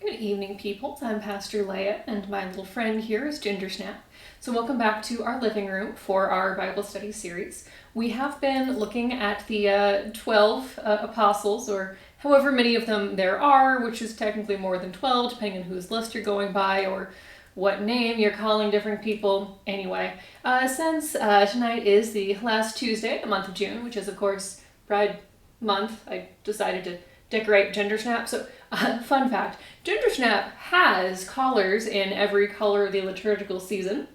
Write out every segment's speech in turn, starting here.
Good evening, peoples. I'm Pastor Leia, and my little friend here is Gingersnap. So welcome back to our living room for our Bible study series. We have been looking at the 12 apostles, or however many of them there are, which is technically more than 12, depending on whose list you're going by, or what name you're calling different people. Anyway, since tonight is the last Tuesday, the month of June, which is, of course, Pride Month, I decided to decorate Gingersnap. So, fun fact, Gingersnap has collars in every color of the liturgical season.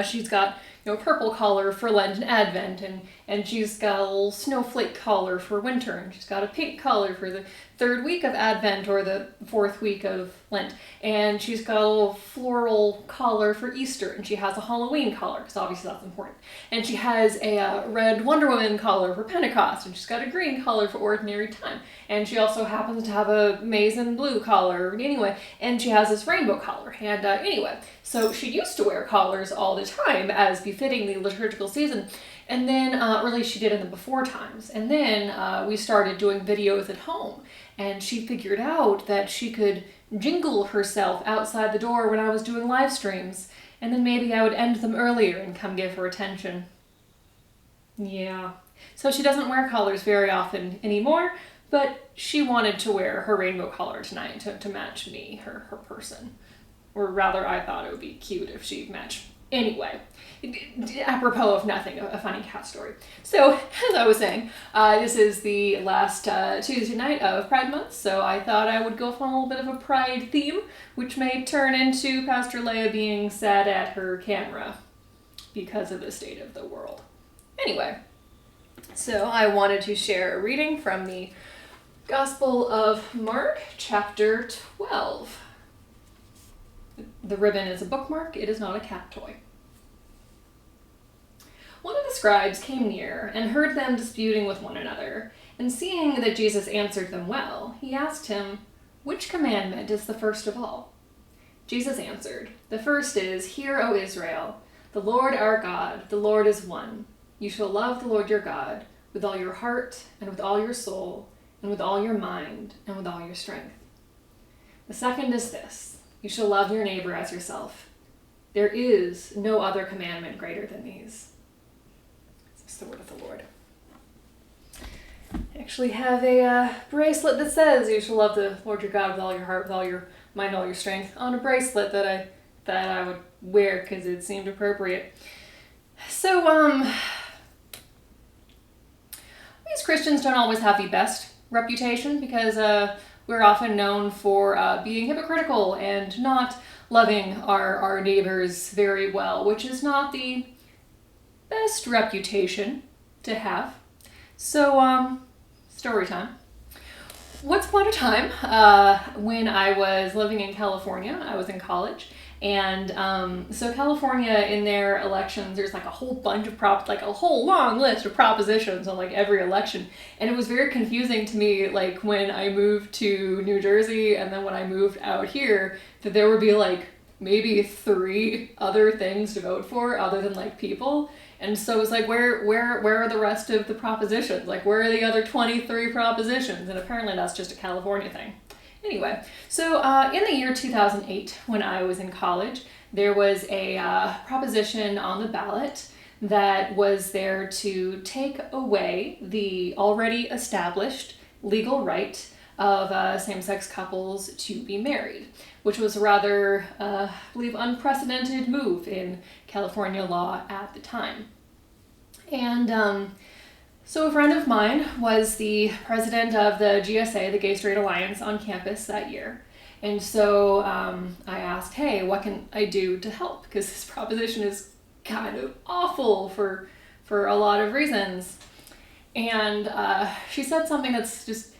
She's got, purple collar for Lent and Advent, and she's got a little snowflake collar for winter, and she's got a pink collar for the third week of Advent or the fourth week of Lent, and she's got a little floral collar for Easter, and she has a Halloween collar, because obviously that's important, and she has a red Wonder Woman collar for Pentecost, and she's got a green collar for Ordinary Time, and she also happens to have a maize and blue collar, anyway, and she has this rainbow collar, and anyway, so she used to wear collars all the time as befitting the liturgical season, and then, or at least she did in the before times, and then we started doing videos at home, and she figured out that she could jingle herself outside the door when I was doing live streams, and then maybe I would end them earlier and come give her attention. Yeah. So she doesn't wear collars very often anymore, but she wanted to wear her rainbow collar tonight to match me, her person. Or rather, I thought it would be cute if she matched. Anyway, apropos of nothing, a funny cat story. So, as I was saying, this is the last Tuesday night of Pride Month, so I thought I would go for a little bit of a Pride theme, which may turn into Pastor Leia being sad at her camera because of the state of the world. Anyway, so I wanted to share a reading from the Gospel of Mark, chapter 12. The ribbon is a bookmark, it is not a cat toy. One of the scribes came near and heard them disputing with one another, and seeing that Jesus answered them well, he asked him, "Which commandment is the first of all?" Jesus answered, "The first is, 'Hear, O Israel, the Lord our God, the Lord is one. You shall love the Lord your God with all your heart and with all your soul and with all your mind and with all your strength. The second is this, you shall love your neighbor as yourself. There is no other commandment greater than these." This is the word of the Lord. I actually have a bracelet that says you shall love the Lord your God with all your heart, with all your mind, all your strength, on a bracelet that I would wear because it seemed appropriate. So, we as Christians don't always have the best reputation because we're often known for being hypocritical and not loving our neighbors very well, which is not the best reputation to have. So, story time. Once upon a time, when I was living in California, I was in college, and so California, in their elections, there's like a whole bunch of like a whole long list of propositions on like every election, and it was very confusing to me, like when I moved to New Jersey and then when I moved out here, that there would be like maybe 3 other things to vote for other than like people. And so it's like, where are the rest of the propositions? Like, where are the other 23 propositions? And apparently that's just a California thing. Anyway, so in the year 2008, when I was in college, there was a proposition on the ballot that was there to take away the already established legal right of same-sex couples to be married, which was a rather, I believe, unprecedented move in California law at the time. And so a friend of mine was the president of the GSA, the Gay Straight Alliance, on campus that year. And so I asked, hey, what can I do to help? Because this proposition is kind of awful for a lot of reasons. And she said something that's just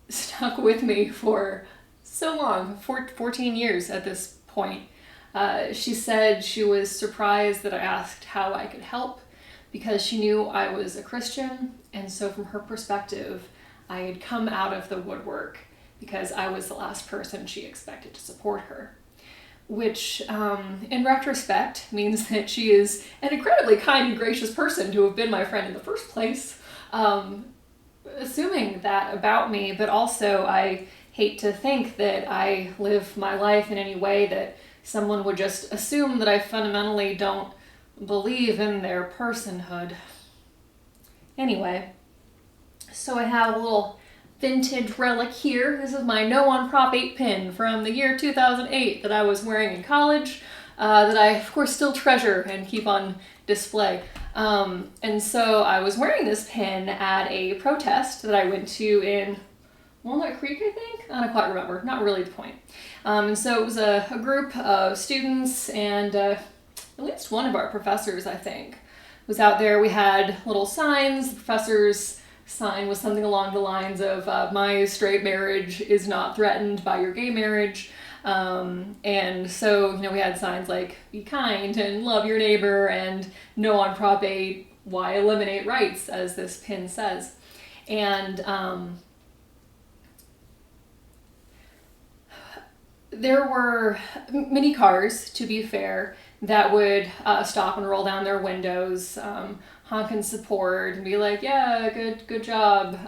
stuck with me for so long, 14 years at this point. She said she was surprised that I asked how I could help because she knew I was a Christian, and so from her perspective, I had come out of the woodwork because I was the last person she expected to support her. Which, in retrospect, means that she is an incredibly kind and gracious person to have been my friend in the first place. Assuming that about me, but also I hate to think that I live my life in any way that someone would just assume that I fundamentally don't believe in their personhood. Anyway, so I have a little vintage relic here. This is my No on Prop 8 pin from the year 2008 that I was wearing in college, that I, of course, still treasure and keep on display. And so I was wearing this pin at a protest that I went to in Walnut Creek, I think? I don't quite remember. Not really the point. And so it was a group of students, and at least one of our professors, I think, was out there. We had little signs. The professor's sign was something along the lines of, my straight marriage is not threatened by your gay marriage. And so, we had signs like, be kind and love your neighbor, and no on Prop 8, why eliminate rights, as this pin says. And there were many cars, to be fair, that would stop and roll down their windows, honk and support, and be like, yeah, good job,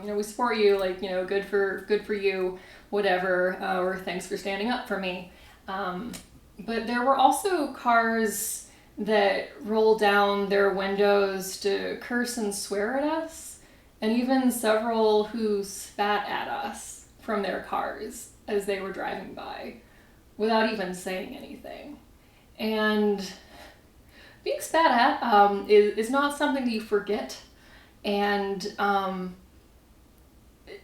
we support you, like, good for you, whatever, or thanks for standing up for me. But there were also cars that rolled down their windows to curse and swear at us, and even several who spat at us from their cars as they were driving by without even saying anything. And being spat at is not something that you forget, and it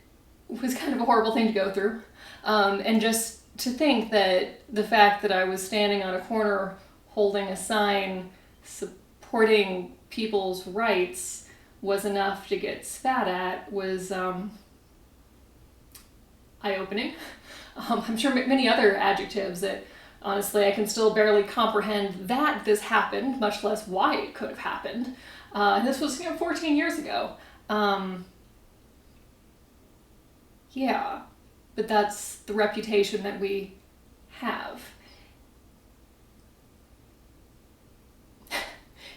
was kind of a horrible thing to go through. And just to think that the fact that I was standing on a corner holding a sign supporting people's rights was enough to get spat at was eye-opening. I'm sure many other adjectives that honestly I can still barely comprehend that this happened, much less why it could have happened. And this was 14 years ago. Yeah, but that's the reputation that we have.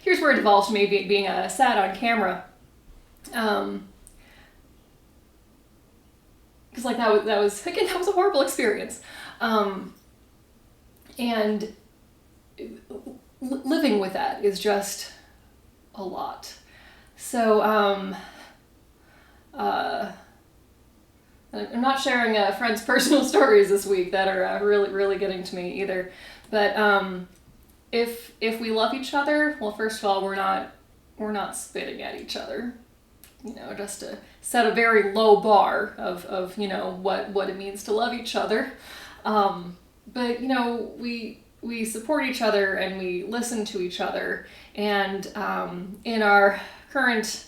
Here's where it devolved to me being sad on camera. Because that was a horrible experience. And living with that is just a lot. So I'm not sharing friends' personal stories this week that are really getting to me either. But if we love each other, well, first of all, we're not spitting at each other. Just to set a very low bar of what it means to love each other. But we support each other and we listen to each other. And in our current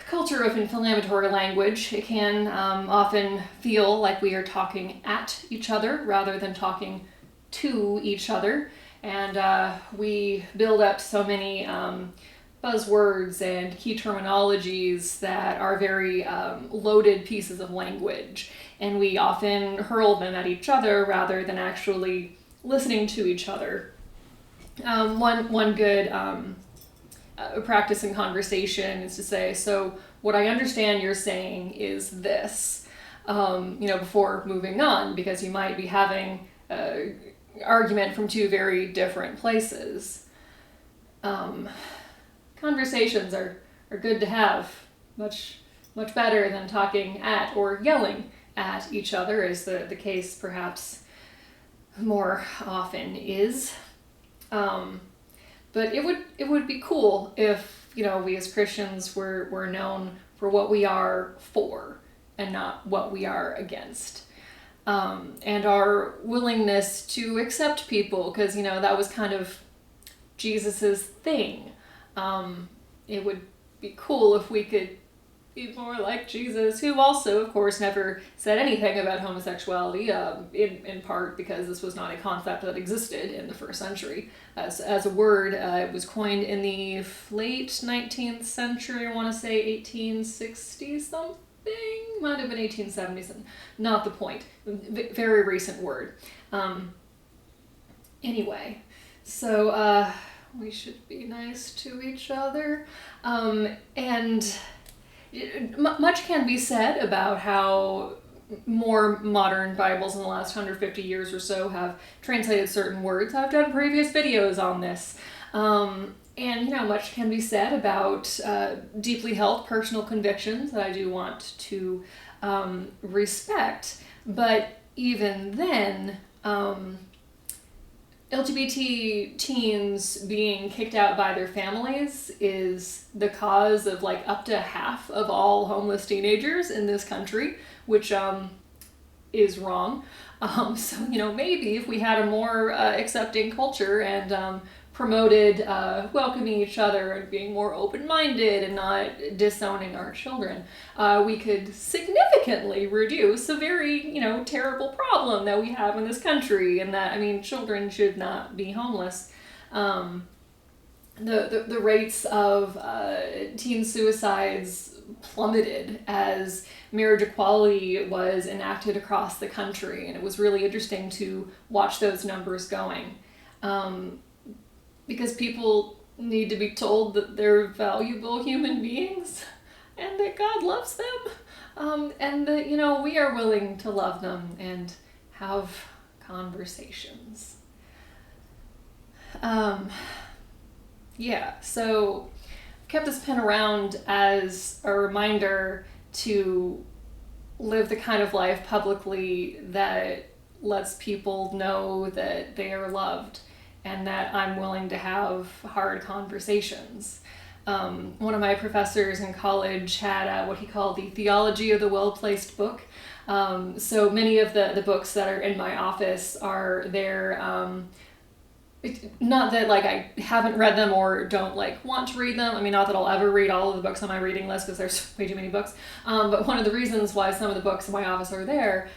culture of inflammatory language, it can often feel like we are talking at each other rather than talking to each other. And we build up so many buzzwords and key terminologies that are very loaded pieces of language, and we often hurl them at each other rather than actually listening to each other. One good practice in conversation is to say, so what I understand you're saying is this, before moving on, because you might be having an argument from two very different places. Conversations are good to have, much better than talking at or yelling at each other, as the case perhaps more often is. But it would be cool if we as Christians were known for what we are for and not what we are against. And our willingness to accept people, because that was kind of Jesus's thing. It would be cool if we could be more like Jesus, who also, of course, never said anything about homosexuality, in part because this was not a concept that existed in the first century. As a word, it was coined in the late 19th century, I want to say 1860 something, might have been 1870s, not the point. Very recent word. Anyway, so we should be nice to each other. And much can be said about how more modern Bibles in the last 150 years or so have translated certain words. I've done previous videos on this. And, much can be said about deeply held personal convictions that I do want to respect. But even then, LGBT teens being kicked out by their families is the cause of up to half of all homeless teenagers in this country, which is wrong. So maybe if we had a more accepting culture and promoted welcoming each other and being more open-minded and not disowning our children, we could significantly reduce a very, terrible problem that we have in this country, and that, children should not be homeless. The rates of teen suicides plummeted as marriage equality was enacted across the country, and it was really interesting to watch those numbers going. Because people need to be told that they're valuable human beings and that God loves them, and that, we are willing to love them and have conversations. So I've kept this pen around as a reminder to live the kind of life publicly that lets people know that they are loved and that I'm willing to have hard conversations. One of my professors in college had what he called the Theology of the Well-Placed Book. So many of the books that are in my office are there. Not that I haven't read them or don't want to read them. Not that I'll ever read all of the books on my reading list because there's way too many books. But one of the reasons why some of the books in my office are there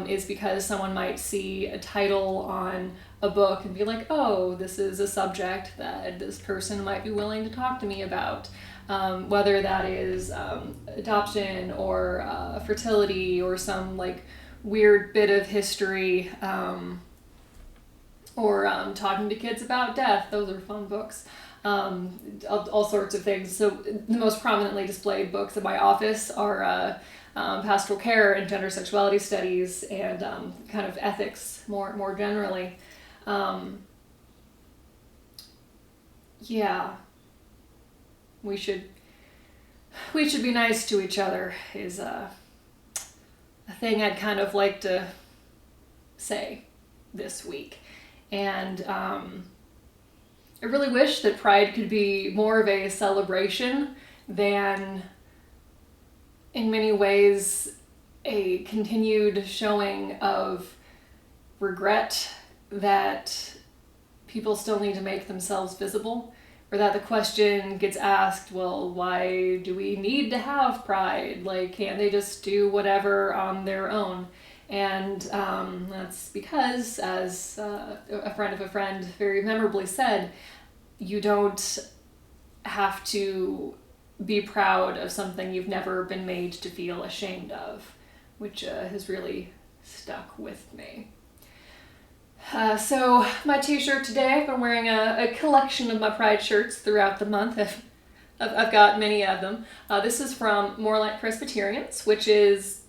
is because someone might see a title on a book and be like, oh, this is a subject that this person might be willing to talk to me about. Whether that is adoption or fertility or some weird bit of history, or talking to kids about death. Those are fun books. All sorts of things. So the most prominently displayed books in my office are pastoral care and gender sexuality studies and kind of ethics more generally. We should be nice to each other is a thing I'd kind of like to say this week. And I really wish that Pride could be more of a celebration than, in many ways, a continued showing of regret that people still need to make themselves visible, or that the question gets asked, well, why do we need to have Pride? Can't they just do whatever on their own? And that's because, as a friend of a friend very memorably said, you don't have to be proud of something you've never been made to feel ashamed of, which has really stuck with me. So my t-shirt today, I've been wearing a collection of my Pride shirts throughout the month. I've got many of them. This is from More Like Presbyterians, which is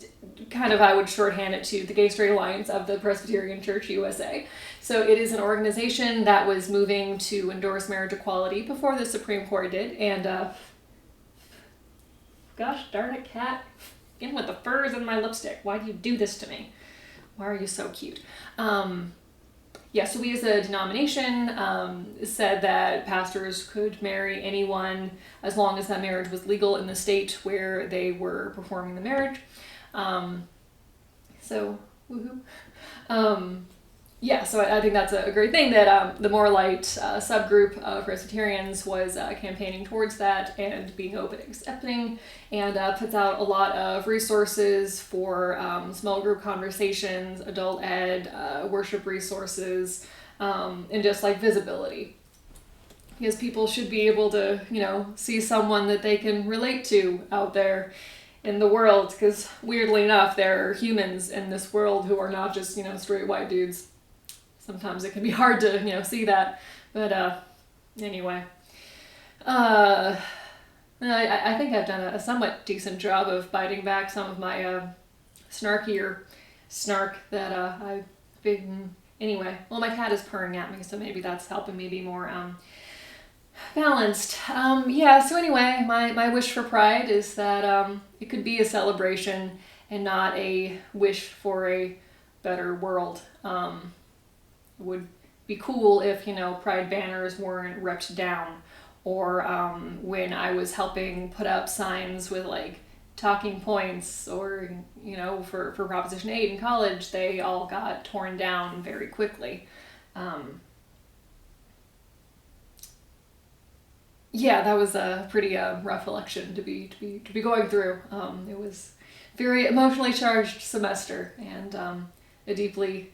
kind of, I would shorthand it to the Gay Straight Alliance of the Presbyterian Church USA. So it is an organization that was moving to endorse marriage equality before the Supreme Court did. And gosh darn it, cat, in with the furs and my lipstick. Why do you do this to me? Why are you so cute? So we as a denomination said that pastors could marry anyone as long as that marriage was legal in the state where they were performing the marriage. So I think that's a great thing that the More Light subgroup of Presbyterians was campaigning towards that and being open and accepting, and puts out a lot of resources for small group conversations, adult ed, worship resources, and just visibility. Because people should be able to, see someone that they can relate to out there in the world, because weirdly enough, there are humans in this world who are not just, straight white dudes. Sometimes it can be hard to, see that, but anyway. I think I've done a somewhat decent job of biting back some of my snarkier snark that I've been. Anyway, well, my cat is purring at me, so maybe that's helping me be more balanced. Yeah, so anyway, my wish for Pride is that it could be a celebration and not a wish for a better world. It would be cool if, Pride banners weren't ripped down, or when I was helping put up signs with like talking points, or for Proposition 8 in college, they all got torn down very quickly. Yeah, that was a pretty rough election to be going through. It was very emotionally charged semester, and a deeply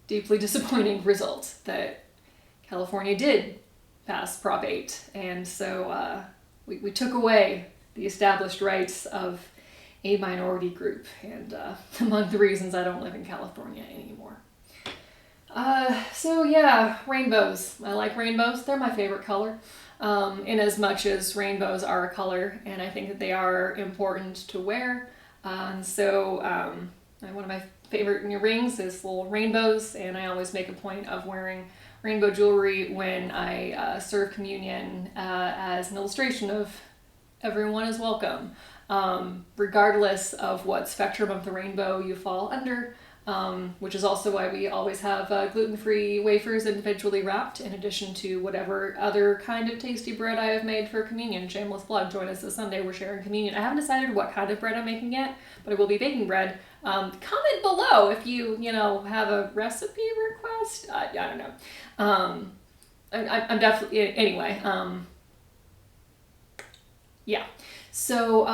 disappointing result that California did pass Prop 8, and so we took away the established rights of a minority group, and among the reasons I don't live in California anymore. So yeah, rainbows. I like rainbows. They're my favorite color, in as much as rainbows are a color, and I think that they are important to wear. So one of my favorite rings is little rainbows, and I always make a point of wearing rainbow jewelry when I serve communion as an illustration of everyone is welcome, regardless of what spectrum of the rainbow you fall under, which is also why we always have gluten-free wafers individually wrapped, in addition to whatever other kind of tasty bread I have made for communion. Shameless plug, join us this Sunday, we're sharing communion. I haven't decided what kind of bread I'm making yet, but I will be baking bread. Comment below if you have a recipe request. I don't know. I'm definitely, anyway, yeah. So,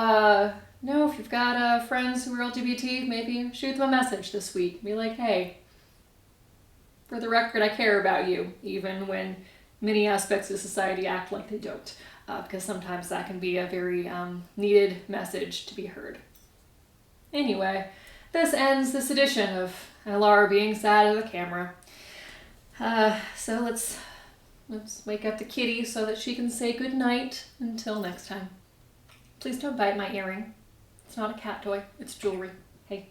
no, if you've got friends who are LGBT, maybe shoot them a message this week. Be like, hey, for the record, I care about you, even when many aspects of society act like they don't, because sometimes that can be a very needed message to be heard. Anyway, this ends this edition of LR being sad at the camera. So let's wake up the kitty so that she can say goodnight until next time. Please don't bite my earring. It's not a cat toy, it's jewelry. Hey.